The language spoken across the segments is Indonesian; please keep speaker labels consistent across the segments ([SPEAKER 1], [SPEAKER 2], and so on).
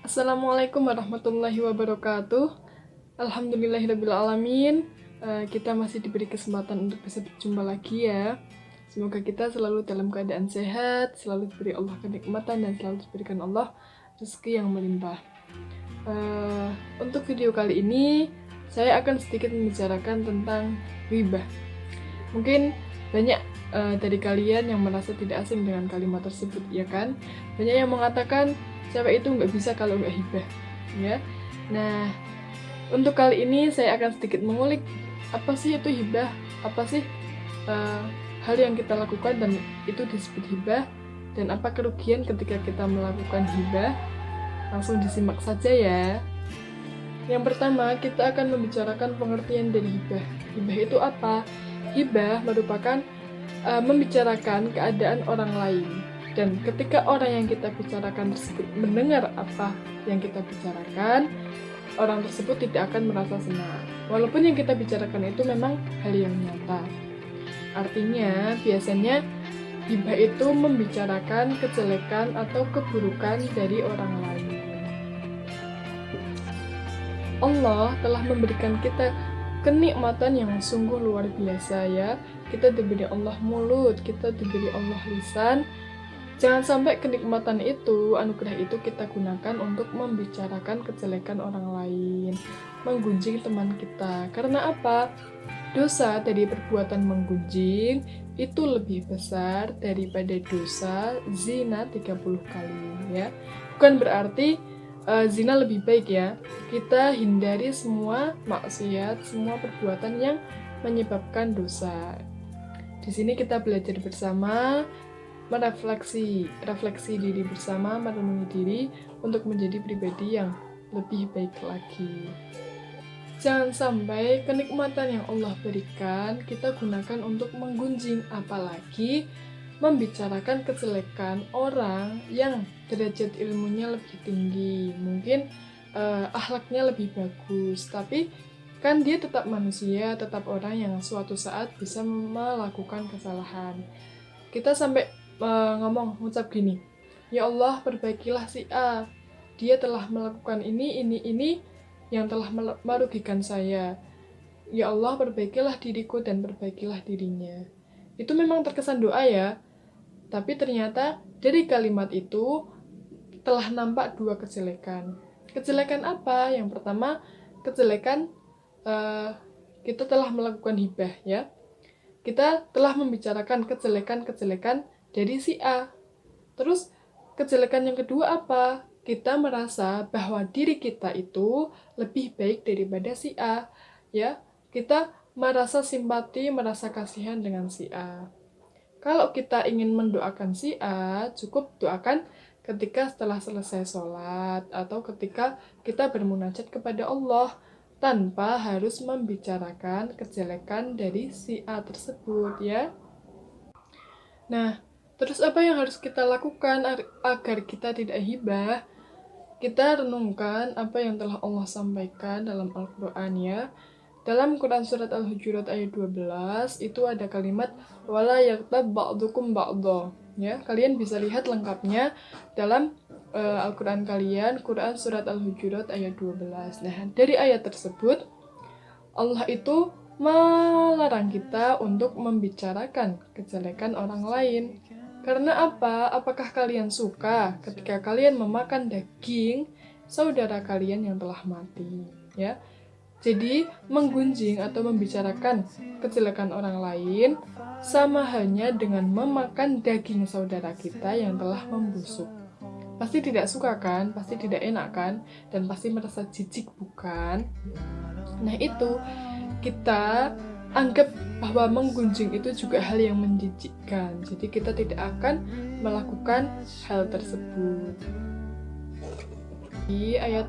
[SPEAKER 1] Assalamualaikum warahmatullahi wabarakatuh. Alhamdulillahirrabbilalamin. Kita masih diberi kesempatan untuk bisa berjumpa lagi ya. Semoga kita selalu dalam keadaan sehat, selalu diberi Allah kenikmatan, dan selalu diberikan Allah rezeki yang melimpah. Untuk video kali ini, saya akan sedikit membicarakan tentang ghibah. Mungkin banyak dari kalian yang merasa tidak asing dengan kalimat tersebut, ya kan? Banyak yang mengatakan cewek itu nggak bisa kalau nggak hibah, ya. Nah, untuk kali ini saya akan sedikit mengulik apa sih itu hibah, apa sih hal yang kita lakukan dan itu disebut hibah, dan apa kerugian ketika kita melakukan hibah. Langsung disimak saja ya. Yang pertama, kita akan membicarakan pengertian dari hibah. Hibah itu apa? Hibah merupakan membicarakan keadaan orang lain. Dan ketika orang yang kita bicarakan tersebut mendengar apa yang kita bicarakan, orang tersebut tidak akan merasa senang. Walaupun yang kita bicarakan itu memang hal yang nyata. Artinya, biasanya hibah itu membicarakan kejelekan atau keburukan dari orang lain. Allah telah memberikan kita kenikmatan yang sungguh luar biasa ya. Kita diberi Allah mulut, kita diberi Allah lisan. Jangan sampai kenikmatan itu, anugerah itu kita gunakan untuk membicarakan kejelekan orang lain, menggunjing teman kita. Karena apa? Dosa dari perbuatan menggunjing itu lebih besar daripada dosa zina 30 kali ya. Bukan berarti zina lebih baik ya. Kita hindari semua maksiat, semua perbuatan yang menyebabkan dosa. Di sini kita belajar bersama, refleksi diri bersama, merenungi diri untuk menjadi pribadi yang lebih baik lagi. Jangan sampai kenikmatan yang Allah berikan kita gunakan untuk menggunjing, apalagi membicarakan kejelekan orang yang derajat ilmunya lebih tinggi, mungkin akhlaknya lebih bagus, tapi kan dia tetap manusia, tetap orang yang suatu saat bisa melakukan kesalahan. Kita sampai ngucap gini, ya Allah perbaikilah si A, dia telah melakukan ini yang telah merugikan saya. Ya Allah perbaikilah diriku dan perbaikilah dirinya. Itu memang terkesan doa ya, tapi ternyata dari kalimat itu telah nampak dua kejelekan. Kejelekan apa? Yang pertama, kejelekan kita telah melakukan hibah ya. Kita telah membicarakan kejelekan dari si A. Terus kejelekan yang kedua apa? Kita merasa bahwa diri kita itu lebih baik daripada si A, ya. Kita merasa simpati, merasa kasihan dengan si A. Kalau kita ingin mendoakan si A, cukup doakan ketika setelah selesai sholat atau ketika kita bermunajat kepada Allah, tanpa harus membicarakan kejelekan dari si A tersebut ya. Nah, terus apa yang harus kita lakukan agar kita tidak hibah? Kita renungkan apa yang telah Allah sampaikan dalam Al-Quran ya. Dalam Quran Surat Al-Hujurat ayat 12, itu ada kalimat wala yaghtab ba'dukum ba'dha. Ya, kalian bisa lihat lengkapnya dalam Al-Quran kalian, Quran Surat Al-Hujurat ayat 12. Nah, dari ayat tersebut, Allah itu melarang kita untuk membicarakan kejelekan orang lain. Karena apa? Apakah kalian suka ketika kalian memakan daging saudara kalian yang telah mati? Ya. Jadi, menggunjing atau membicarakan kejelekan orang lain sama halnya dengan memakan daging saudara kita yang telah membusuk. Pasti tidak suka kan? Pasti tidak enak kan? Dan pasti merasa jijik bukan? Nah itu, kita anggap bahwa menggunjing itu juga hal yang menjijikkan. Jadi kita tidak akan melakukan hal tersebut. Di ayat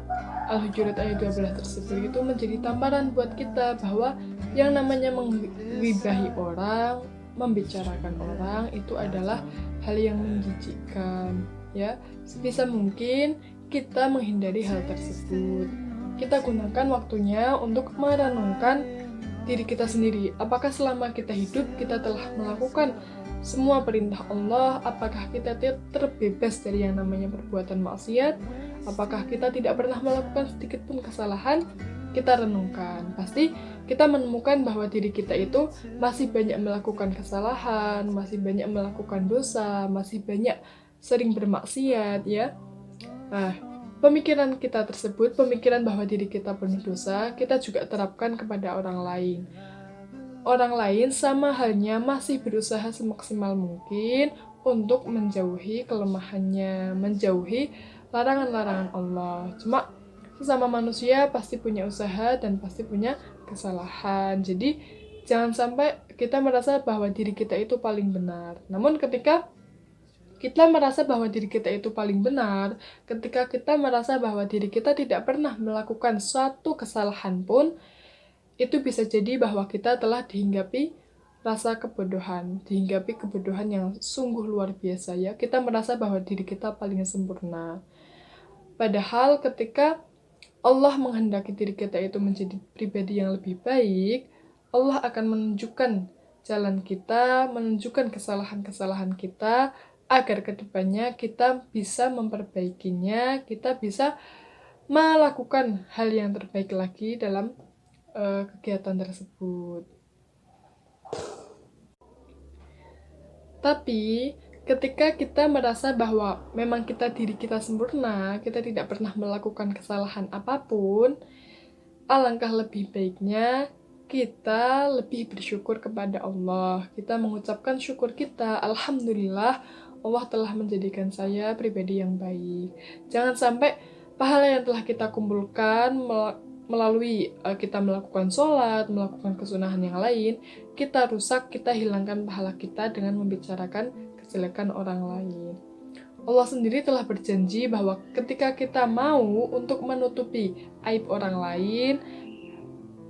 [SPEAKER 1] Al-Hujurat ayat 12 tersebut itu menjadi tamparan buat kita bahwa yang namanya mengwibahi orang, membicarakan orang itu adalah hal yang menjijikkan ya. Sebisa mungkin kita menghindari hal tersebut. Kita gunakan waktunya untuk merenungkan diri kita sendiri. Apakah selama kita hidup kita telah melakukan semua perintah Allah? Apakah kita terbebas dari yang namanya perbuatan maksiat? Apakah kita tidak pernah melakukan sedikit pun kesalahan? Kita renungkan. Pasti kita menemukan bahwa diri kita itu masih banyak melakukan kesalahan, masih banyak melakukan dosa, masih banyak sering bermaksiat ya. Nah, pemikiran kita tersebut, pemikiran bahwa diri kita penuh dosa, kita juga terapkan kepada orang lain. Orang lain sama halnya masih berusaha semaksimal mungkin untuk menjauhi kelemahannya, menjauhi larangan-larangan Allah. Cuma sesama manusia pasti punya usaha dan pasti punya kesalahan. Jadi jangan sampai kita merasa bahwa diri kita itu paling benar. Namun ketika kita merasa bahwa diri kita itu paling benar, ketika kita merasa bahwa diri kita tidak pernah melakukan suatu kesalahan pun, itu bisa jadi bahwa kita telah dihinggapi rasa kebodohan, dihinggapi kebodohan yang sungguh luar biasa ya. Kita merasa bahwa diri kita paling sempurna. Padahal ketika Allah menghendaki diri kita itu menjadi pribadi yang lebih baik, Allah akan menunjukkan jalan kita, menunjukkan kesalahan-kesalahan kita, agar kedepannya kita bisa memperbaikinya, kita bisa melakukan hal yang terbaik lagi dalam kegiatan tersebut. Tapi ketika kita merasa bahwa memang diri kita sempurna, kita tidak pernah melakukan kesalahan apapun, alangkah lebih baiknya kita lebih bersyukur kepada Allah. Kita mengucapkan syukur kita, alhamdulillah Allah telah menjadikan saya pribadi yang baik. Jangan sampai pahala yang telah kita kumpulkan melalui kita melakukan sholat, melakukan kesunahan yang lain, kita rusak, kita hilangkan pahala kita dengan membicarakan kejelekan orang lain. Allah sendiri telah berjanji bahwa ketika kita mau untuk menutupi aib orang lain,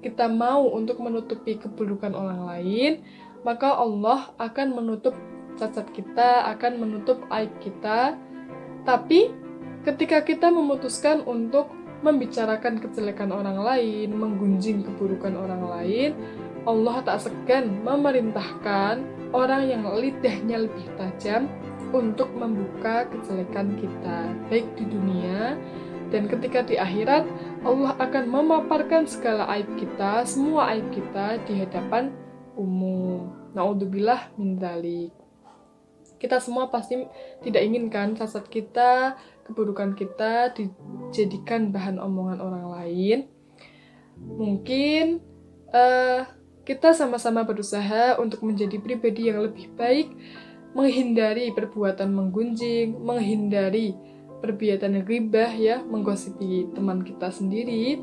[SPEAKER 1] kita mau untuk menutupi keburukan orang lain, maka Allah akan menutup cacat kita, akan menutup aib kita. Tapi ketika kita memutuskan untuk membicarakan kejelekan orang lain, menggunjing keburukan orang lain, Allah tak segan memerintahkan orang yang lidahnya lebih tajam untuk membuka kejelekan kita, baik di dunia dan ketika di akhirat. Allah akan memaparkan segala aib kita, semua aib kita di hadapan umum. Naudzubillah min dzalik. Kita semua pasti tidak inginkan cacat kita, keburukan kita dijadikan bahan omongan orang lain. Mungkin kita sama-sama berusaha untuk menjadi pribadi yang lebih baik, menghindari perbuatan menggunjing, menghindari perbuatan ghibah ya, menggosipi teman kita sendiri.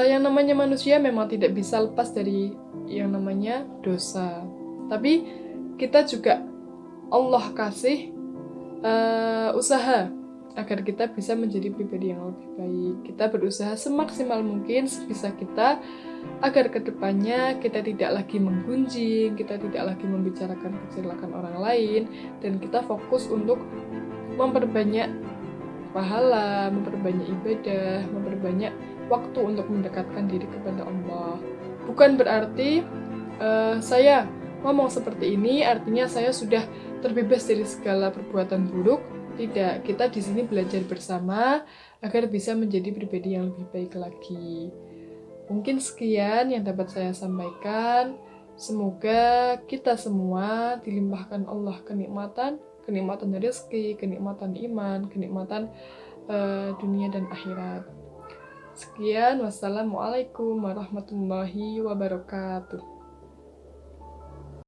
[SPEAKER 1] Yang namanya manusia memang tidak bisa lepas dari yang namanya dosa. Tapi kita juga Allah kasih usaha agar kita bisa menjadi pribadi yang lebih baik. Kita berusaha semaksimal mungkin sebisa kita agar kedepannya kita tidak lagi menggunjing, kita tidak lagi membicarakan kejelekan orang lain, dan kita fokus untuk memperbanyak pahala, memperbanyak ibadah, memperbanyak waktu untuk mendekatkan diri kepada Allah. Bukan berarti saya ngomong seperti ini artinya saya sudah terbebas dari segala perbuatan buruk. Tidak, kita di sini belajar bersama agar bisa menjadi pribadi yang lebih baik lagi. Mungkin sekian yang dapat saya sampaikan. Semoga kita semua dilimpahkan Allah kenikmatan rezeki, kenikmatan iman, kenikmatan dunia dan akhirat. Sekian, wassalamualaikum warahmatullahi wabarakatuh.